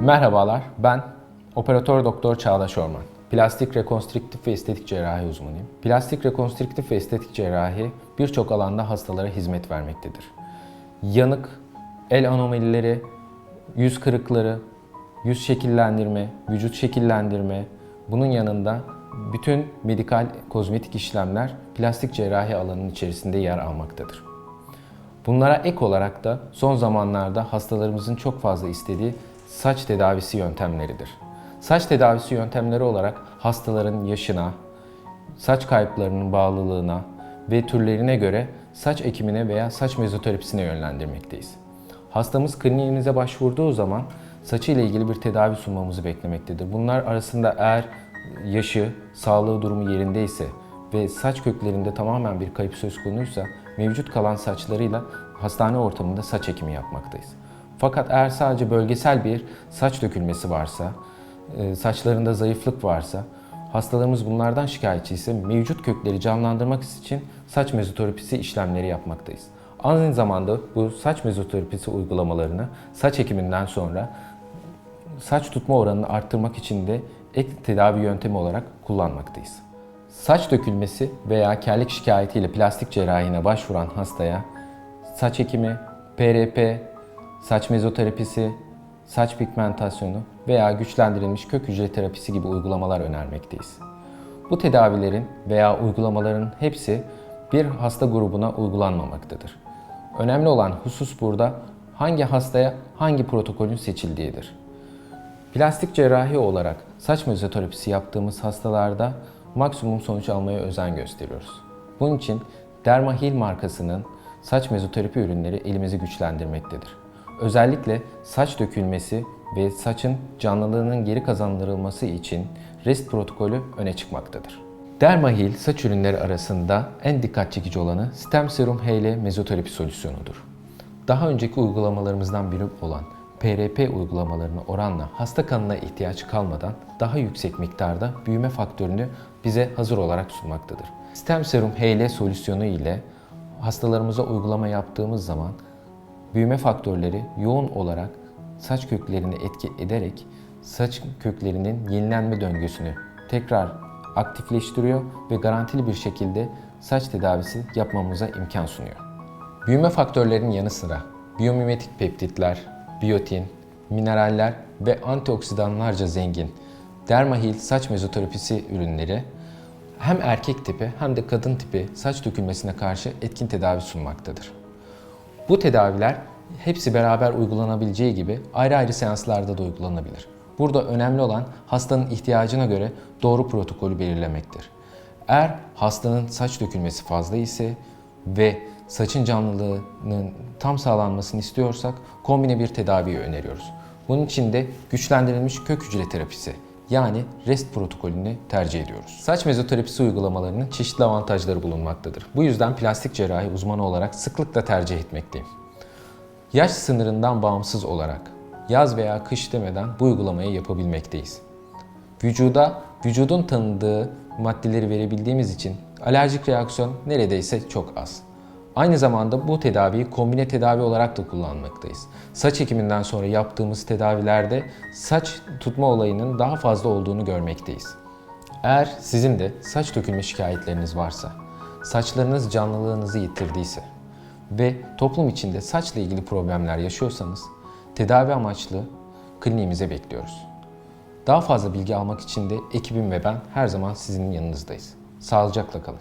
Merhabalar, ben Operatör Doktor Çağdaş Orman. Plastik rekonstrüktif ve estetik cerrahi uzmanıyım. Plastik rekonstrüktif ve estetik cerrahi birçok alanda hastalara hizmet vermektedir. Yanık, el anomalileri, yüz kırıkları, yüz şekillendirme, vücut şekillendirme, bunun yanında bütün medikal kozmetik işlemler plastik cerrahi alanının içerisinde yer almaktadır. Bunlara ek olarak da son zamanlarda hastalarımızın çok fazla istediği saç tedavisi yöntemleridir. Saç tedavisi yöntemleri olarak hastaların yaşına, saç kayıplarının bağlılığına ve türlerine göre saç ekimine veya saç mezoterapisine yönlendirmekteyiz. Hastamız kliniğimize başvurduğu zaman saçı ile ilgili bir tedavi sunmamızı beklemektedir. Bunlar arasında eğer yaşı, sağlığı durumu yerindeyse ve saç köklerinde tamamen bir kayıp söz konuysa mevcut kalan saçlarıyla hastane ortamında saç ekimi yapmaktayız. Fakat eğer sadece bölgesel bir saç dökülmesi varsa, saçlarında zayıflık varsa, hastalarımız bunlardan şikayetçi ise mevcut kökleri canlandırmak için saç mezoterapisi işlemleri yapmaktayız. Aynı zamanda bu saç mezoterapisi uygulamalarını saç ekiminden sonra saç tutma oranını arttırmak için de ek tedavi yöntemi olarak kullanmaktayız. Saç dökülmesi veya kellik şikayetiyle plastik cerrahine başvuran hastaya saç ekimi, PRP, saç mezoterapisi, saç pigmentasyonu veya güçlendirilmiş kök hücre terapisi gibi uygulamalar önermekteyiz. Bu tedavilerin veya uygulamaların hepsi bir hasta grubuna uygulanmamaktadır. Önemli olan husus burada hangi hastaya hangi protokolün seçildiğidir. Plastik cerrahi olarak saç mezoterapisi yaptığımız hastalarda maksimum sonuç almaya özen gösteriyoruz. Bunun için Dermahil markasının saç mezoterapi ürünleri elimizi güçlendirmektedir. Özellikle saç dökülmesi ve saçın canlılığının geri kazandırılması için REST protokolü öne çıkmaktadır. Dermahil saç ürünleri arasında en dikkat çekici olanı Stem Serum HL mezoterapi solüsyonudur. Daha önceki uygulamalarımızdan biri olan PRP uygulamalarına oranla hasta kanına ihtiyaç kalmadan daha yüksek miktarda büyüme faktörünü bize hazır olarak sunmaktadır. Stem Serum HL solüsyonu ile hastalarımıza uygulama yaptığımız zaman büyüme faktörleri yoğun olarak saç köklerini etki ederek saç köklerinin yenilenme döngüsünü tekrar aktifleştiriyor ve garantili bir şekilde saç tedavisi yapmamıza imkan sunuyor. Büyüme faktörlerinin yanı sıra biyomimetik peptitler, biyotin, mineraller ve antioksidanlarca zengin Dermahil saç mezoterapisi ürünleri hem erkek tipi hem de kadın tipi saç dökülmesine karşı etkin tedavi sunmaktadır. Bu tedaviler hepsi beraber uygulanabileceği gibi ayrı ayrı seanslarda da uygulanabilir. Burada önemli olan hastanın ihtiyacına göre doğru protokolü belirlemektir. Eğer hastanın saç dökülmesi fazla ise ve saçın canlılığının tam sağlanmasını istiyorsak kombine bir tedaviyi öneriyoruz. Bunun için de güçlendirilmiş kök hücre terapisi yani REST protokolünü tercih ediyoruz. Saç mezoterapisi uygulamalarının çeşitli avantajları bulunmaktadır. Bu yüzden plastik cerrahi uzmanı olarak sıklıkla tercih etmekteyim. Yaş sınırından bağımsız olarak yaz veya kış demeden bu uygulamayı yapabilmekteyiz. Vücudun tanıdığı maddeleri verebildiğimiz için alerjik reaksiyon neredeyse çok az. Aynı zamanda bu tedaviyi kombine tedavi olarak da kullanmaktayız. Saç ekiminden sonra yaptığımız tedavilerde saç tutma olayının daha fazla olduğunu görmekteyiz. Eğer sizin de saç dökülme şikayetleriniz varsa, saçlarınız canlılığınızı yitirdiyse ve toplum içinde saçla ilgili problemler yaşıyorsanız tedavi amaçlı kliniğimize bekliyoruz. Daha fazla bilgi almak için de ekibim ve ben her zaman sizin yanınızdayız. Sağlıcakla kalın.